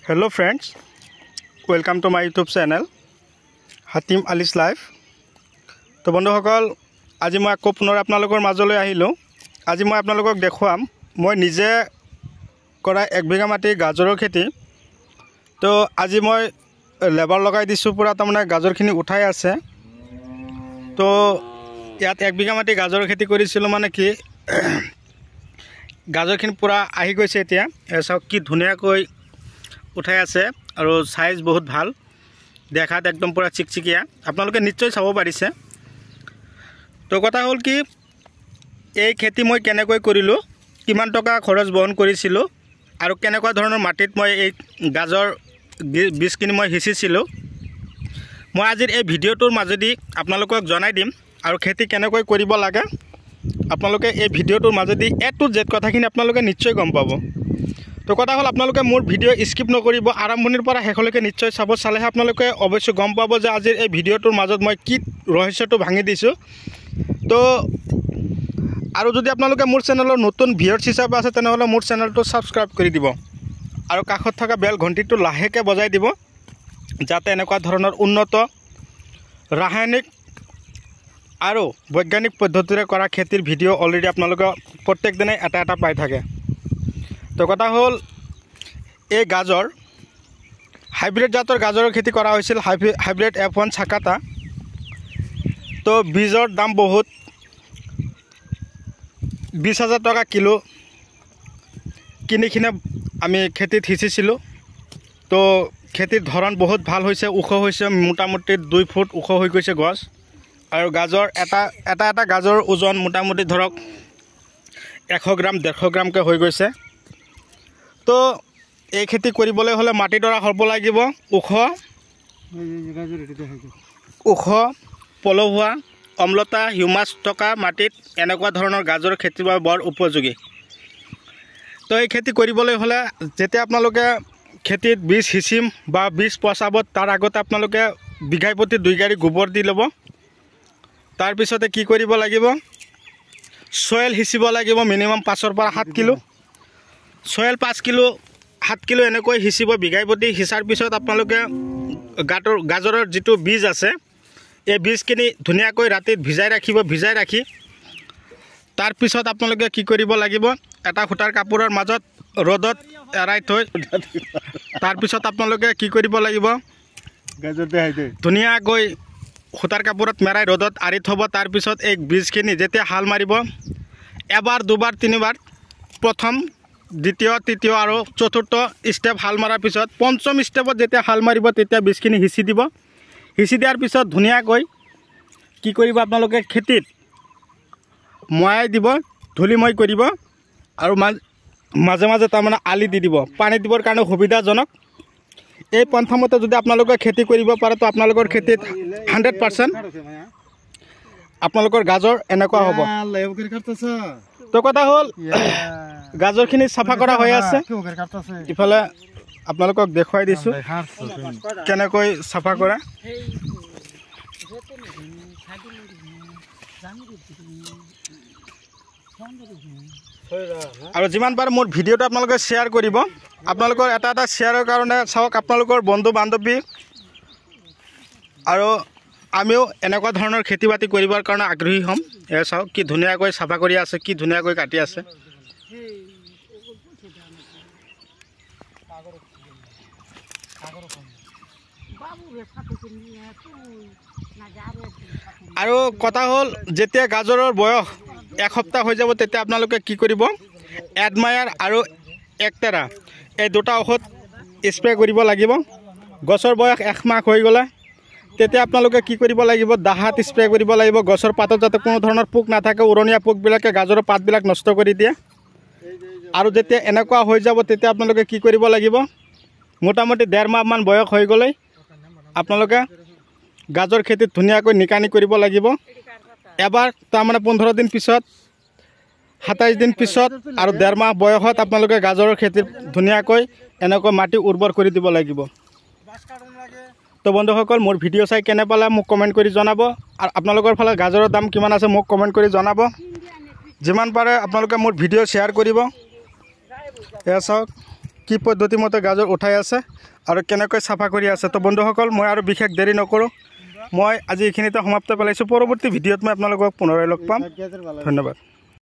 Hello friends, welcome to my YouTube channel Hatim Ali's Life. তো বন্ধুসকল আজি মই আকৌ পুনৰ আপোনালোকৰ মাজলৈ আহিলোঁ। আজি মই আপোনালোকক দেখুৱাম মই নিজে কৰা 1 বিঘা মাটি গাজৰৰ খেতি। তো আজি মই লেবাৰ লগাই দিছোঁ, পুৰা তাৰমানে গাজৰখিনি উঠাই আছে। তো ইয়াত 1 বিঘা মাটি গাজৰৰ খেতি কৰিছিলোঁ, মানে কি গাজৰখিনি পুৰা আহি গৈছে। এতিয়া চাওক কি ধুনীয়াকৈ উঠাই আছে আৰু সাইজ বহুত ভাল, দেখাত একদম পুৰা চিকচিকিয়া। আপোনালোকে নিশ্চয় চাব পাৰিছে। তো কথা হ'ল কি এই খেতি মই কেনেকৈ কৰিলোঁ, কিমান টকা খৰচ বহন কৰিছিলোঁ আৰু কেনেকুৱা ধৰণৰ মাটিত মই এই গাজৰ বীজখিনি মই সিঁচিছিলোঁ, মই আজিৰ এই ভিডিঅ'টোৰ মাজেদি আপোনালোকক জনাই দিম। আৰু খেতি কেনেকৈ কৰিব লাগে আপোনালোকে এই ভিডিঅ'টোৰ মাজেদি A to Z কথাখিনি আপোনালোকে নিশ্চয় গম পাব। তো কথা হ'ল আপোনালোকে মোৰ ভিডিঅ' স্কিপ নকৰিব, আৰম্ভণিৰ পৰা শেষলৈকে নিশ্চয় চাব। চালেহে আপোনালোকে অৱশ্যে গম পাব যে আজিৰ এই ভিডিঅ'টোৰ মাজত মই কি ৰহস্যটো ভাঙি দিছোঁ। তো আৰু যদি আপোনালোকে মোৰ চেনেলৰ নতুন ভিউৱাৰ্ছ হিচাপে আছে তেনেহ'লে মোৰ চেনেলটো ছাবস্ক্ৰাইব কৰি দিব আৰু কাষত থকা বেল ঘণ্টিটো লাহেকৈ বজাই দিব, যাতে এনেকুৱা ধৰণৰ উন্নত ৰাসায়নিক আৰু বৈজ্ঞানিক পদ্ধতিৰে কৰা খেতিৰ ভিডিঅ' অলৰেডি আপোনালোকে প্ৰত্যেক দিনে এটা এটা পাই থাকে। তো কথা হ'ল এই গাজৰ হাইব্ৰিড জাতৰ গাজৰৰ খেতি কৰা হৈছিল, হাইব্ৰিড F1 চাকাতা। তো বীজৰ দাম বহুত, 20,000 টকা কিলো কিনি আমি খেতিত সিঁচিছিলোঁ। তো খেতিৰ ধৰণ বহুত ভাল হৈছে, ওখ হৈছে, মোটামুটি 2 ফুট ওখ হৈ গৈছে গছ। আৰু গাজৰ এটা গাজৰ ওজন মোটামুটি ধৰক 100 গ্ৰাম 150 গ্ৰামকৈ হৈ গৈছে। তো এই খেতি কৰিবলৈ হ'লে মাটিডৰা হ'ব লাগিব ওখ পলসুৱা অম্লতা হিউমাছ থকা মাটিত। এনেকুৱা ধৰণৰ গাজৰ খেতিৰ বাবে বৰ উপযোগী। তো এই খেতি কৰিবলৈ হ'লে যেতিয়া আপোনালোকে খেতিত বীজ সিঁচিম বা বীজ পচাব তাৰ আগতে আপোনালোকে বিঘাই প্ৰতি 2 গাড়ী গোবৰ দি ল'ব। তাৰপিছতে কি কৰিব লাগিব, চয়েল সিঁচিব লাগিব মিনিমাম 5 পৰা 7 কিলো। চয়েল 5 কিলো 7 কিলো এনেকৈ সিঁচিব বিঘাই প্ৰতি। সিঁচাৰ পিছত আপোনালোকে গাজৰৰ যিটো বীজ আছে এই বীজখিনি ধুনীয়াকৈ ৰাতিত ভিজাই ৰাখিব। ভিজাই ৰাখি তাৰপিছত আপোনালোকে কি কৰিব লাগিব, এটা সূতাৰ কাপোৰৰ মাজত ৰ'দত এৰাই থৈ তাৰপিছত আপোনালোকে কি কৰিব লাগিব, ধুনীয়াকৈ সূতাৰ কাপোৰত মেৰাই ৰ'দত আৰি থ'ব। তাৰপিছত এই বীজখিনি যেতিয়া হাল মাৰিব, এবাৰ 2 বাৰ 3 বাৰ, প্ৰথম দ্বিতীয় তৃতীয় আৰু চতুৰ্থ ষ্টেপ হাল মৰাৰ পিছত 5ম ষ্টেপত যেতিয়া হাল মাৰিব তেতিয়া বীজখিনি সিঁচি দিব। সিঁচি দিয়াৰ পিছত ধুনীয়াকৈ কি কৰিব, আপোনালোকে খেতিত ময়াই দিব, ধূলিময় কৰিব আৰু মাজে মাজে তাৰমানে আলি দি দিব, পানী দিবৰ কাৰণে সুবিধাজনক। এই পন্থামতে যদি আপোনালোকে খেতি কৰিব পাৰে তো আপোনালোকৰ খেতিত 100% আপোনালোকৰ গাজৰ এনেকুৱা হ'ব। তো কথা হ'ল গাজৰখিনি চাফা কৰা হৈ আছে। ইফালে আপোনালোকক দেখুৱাই দিছোঁ কেনেকৈ চাফা কৰা। আৰু যিমান পাৰে মোৰ ভিডিঅ'টো আপোনালোকে শ্বেয়াৰ কৰিব। আপোনালোকৰ এটা শ্বেয়াৰৰ কাৰণে চাওক আপোনালোকৰ বন্ধু বান্ধৱী আৰু আমিও এনেকুৱা ধৰণৰ খেতি বাতি কৰিবৰ কাৰণে আগ্ৰহী হ'ম। এয়া চাওক কি ধুনীয়াকৈ চাফা কৰি আছে, কি ধুনীয়াকৈ কাটি আছে। আৰু কথা হ'ল যেতিয়া গাজৰৰ বয়স 1 সপ্তাহ হৈ যাব তেতিয়া আপোনালোকে কি কৰিব, এডমায়াৰ আৰু একটেৰা এই 2টা ঔষধ স্প্ৰে কৰিব লাগিব। গছৰ বয়স 1 মাহ হৈ গ'লে তেতিয়া আপোনালোকে কি কৰিব লাগিব, দাহাত স্প্ৰে কৰিব লাগিব। গছৰ পাতত যাতে কোনো ধৰণৰ পোক নাথাকে, উৰণীয়া পোকবিলাকে গাজৰৰ পাতবিলাক নষ্ট কৰি দিয়ে। আৰু যেতিয়া এনেকুৱা হৈ যাব তেতিয়া আপোনালোকে কি কৰিব লাগিব, মোটামুটি 1.5 মাহমান বয়স হৈ গ'লেই আপোনালোকে গাজৰ খেতিত ধুনীয়াকৈ নিকানি কৰিব লাগিব। এবাৰ তাৰমানে 15 দিন পিছত, 27 দিন পিছত আৰু 1.5 মাহ বয়সত আপোনালোকে গাজৰৰ খেতিত ধুনীয়াকৈ এনেকৈ মাটি উৰ্বৰ কৰি দিব লাগিব। তো বন্ধুসকল মোৰ ভিডিঅ' চাই কেনে পালে মোক কমেণ্ট কৰি জনাব। আৰু আপোনালোকৰ ফালে গাজৰৰ দাম কিমান আছে মোক কমেণ্ট কৰি জনাব। যিমান পাৰে আপোনালোকে মোৰ ভিডিঅ' শ্বেয়াৰ কৰিব। এয়া চাওক কি পদ্ধতিমতে গাজৰ উঠাই আছে আৰু কেনেকৈ চাফা কৰি আছে। তো বন্ধুসকল মই আৰু বিশেষ দেৰি নকৰোঁ, মই আজি এইখিনিতে সমাপ্ত পেলাইছোঁ। পৰৱৰ্তী ভিডিঅ'ত মই আপোনালোকক পুনৰাই লগ পাম। ধন্যবাদ।